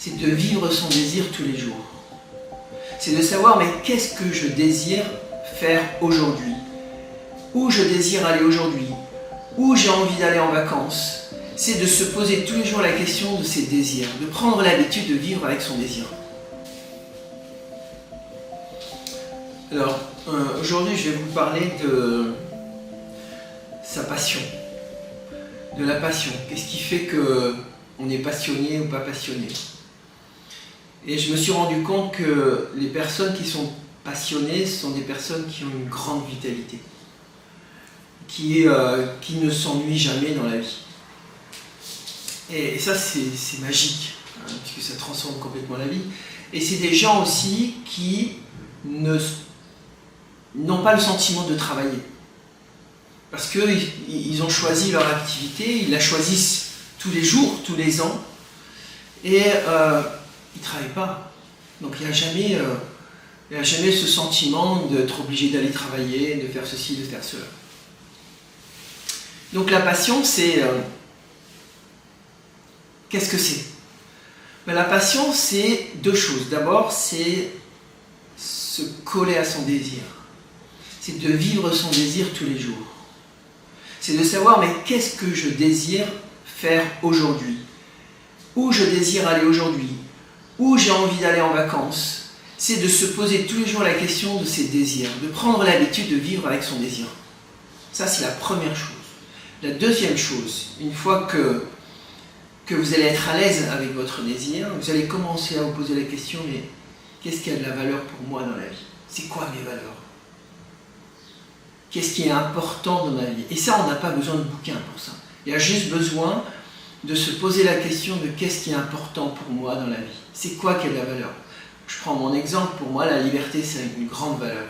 c'est de vivre son désir tous les jours. C'est de savoir, mais qu'est-ce que je désire faire aujourd'hui? Où je désire aller aujourd'hui? Où j'ai envie d'aller en vacances? C'est de se poser tous les jours la question de ses désirs, de prendre l'habitude de vivre avec son désir. Alors, aujourd'hui, je vais vous parler de sa passion, de la passion. Qu'est-ce qui fait qu'on est passionné ou pas passionné? Et je me suis rendu compte que les personnes qui sont passionnées sont des personnes qui ont une grande vitalité, qui ne s'ennuient jamais dans la vie. Et ça, c'est magique, hein, puisque ça transforme complètement la vie. Et c'est des gens aussi qui n'ont pas le sentiment de travailler. Parce qu'ils ont choisi leur activité, ils la choisissent tous les jours, tous les ans, et ils ne travaillent pas. Donc il n'y a jamais ce sentiment d'être obligé d'aller travailler, de faire ceci, de faire cela. Donc la passion, c'est... qu'est-ce que c'est? La passion, c'est deux choses. D'abord, c'est se coller à son désir. C'est de vivre son désir tous les jours. C'est de savoir, mais qu'est-ce que je désire faire aujourd'hui? Où je désire aller aujourd'hui? Où j'ai envie d'aller en vacances? C'est de se poser tous les jours la question de ses désirs, de prendre l'habitude de vivre avec son désir. Ça, c'est la première chose. La deuxième chose, une fois que vous allez être à l'aise avec votre désir, vous allez commencer à vous poser la question, mais qu'est-ce qui a de la valeur pour moi dans la vie? C'est quoi mes valeurs? Qu'est-ce qui est important dans ma vie? Et ça, on n'a pas besoin de bouquin pour ça. Il y a juste besoin de se poser la question de qu'est-ce qui est important pour moi dans la vie? C'est quoi qui a de la valeur? Je prends mon exemple, pour moi, la liberté, c'est une grande valeur.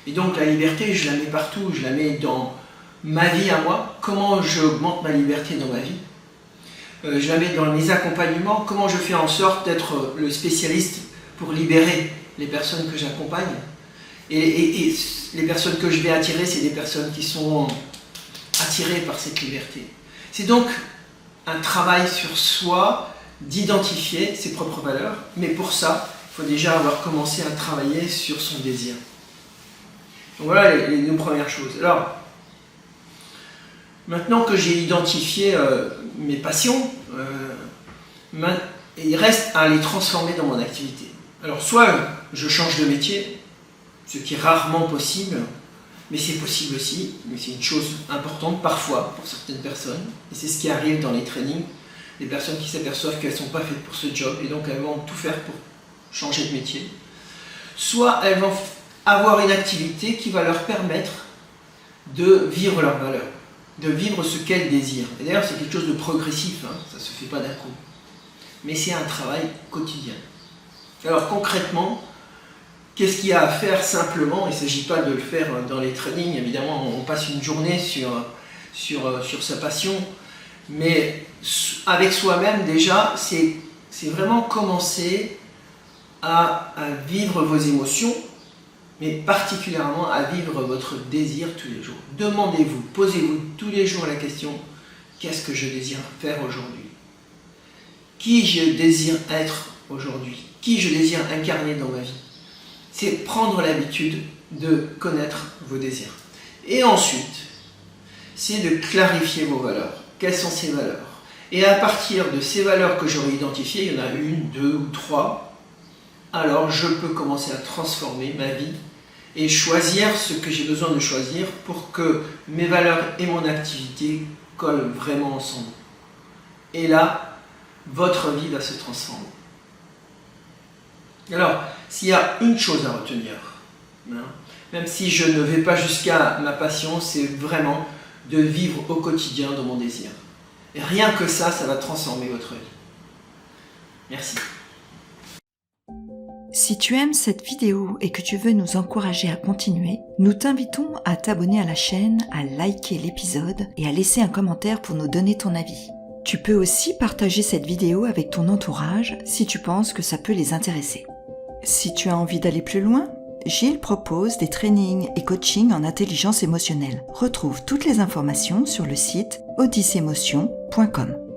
Et donc, la liberté, je la mets partout, je la mets dans ma vie à moi. Comment j'augmente ma liberté dans ma vie? Je la mets dans mes accompagnements. Comment je fais en sorte d'être le spécialiste pour libérer les personnes que j'accompagne? Et les personnes que je vais attirer, c'est des personnes qui sont attirées par cette liberté. C'est donc un travail sur soi, d'identifier ses propres valeurs, mais pour ça, il faut déjà avoir commencé à travailler sur son désir. Donc voilà les deux premières choses. Alors, maintenant que j'ai identifié mes passions, il reste à les transformer dans mon activité. Alors, soit je change de métier, ce qui est rarement possible, mais c'est possible aussi, mais c'est une chose importante parfois pour certaines personnes, et c'est ce qui arrive dans les trainings, des personnes qui s'aperçoivent qu'elles ne sont pas faites pour ce job, et donc elles vont tout faire pour changer de métier. Soit elles vont avoir une activité qui va leur permettre de vivre leurs valeurs, de vivre ce qu'elles désirent. Et d'ailleurs, c'est quelque chose de progressif, hein, ça ne se fait pas d'un coup. Mais c'est un travail quotidien. Alors concrètement, qu'est-ce qu'il y a à faire simplement? Il ne s'agit pas de le faire dans les trainings, évidemment, on passe une journée sur sa passion, mais avec soi-même déjà, c'est vraiment commencer à vivre vos émotions, mais particulièrement à vivre votre désir tous les jours. Demandez-vous, posez-vous tous les jours la question, qu'est-ce que je désire faire aujourd'hui? Qui je désire être aujourd'hui? Qui je désire incarner dans ma vie? C'est prendre l'habitude de connaître vos désirs. Et ensuite, c'est de clarifier vos valeurs. Quelles sont ces valeurs? Et à partir de ces valeurs que j'aurai identifiées, il y en a une, deux ou trois, alors je peux commencer à transformer ma vie et choisir ce que j'ai besoin de choisir pour que mes valeurs et mon activité collent vraiment ensemble. Et là, votre vie va se transformer. Alors, s'il y a une chose à retenir, hein, même si je ne vais pas jusqu'à ma passion, c'est vraiment de vivre au quotidien dans mon désir. Et rien que ça, ça va transformer votre vie. Merci. Si tu aimes cette vidéo et que tu veux nous encourager à continuer, nous t'invitons à t'abonner à la chaîne, à liker l'épisode et à laisser un commentaire pour nous donner ton avis. Tu peux aussi partager cette vidéo avec ton entourage si tu penses que ça peut les intéresser. Si tu as envie d'aller plus loin, Gilles propose des trainings et coachings en intelligence émotionnelle. Retrouve toutes les informations sur le site odyssemotion.com.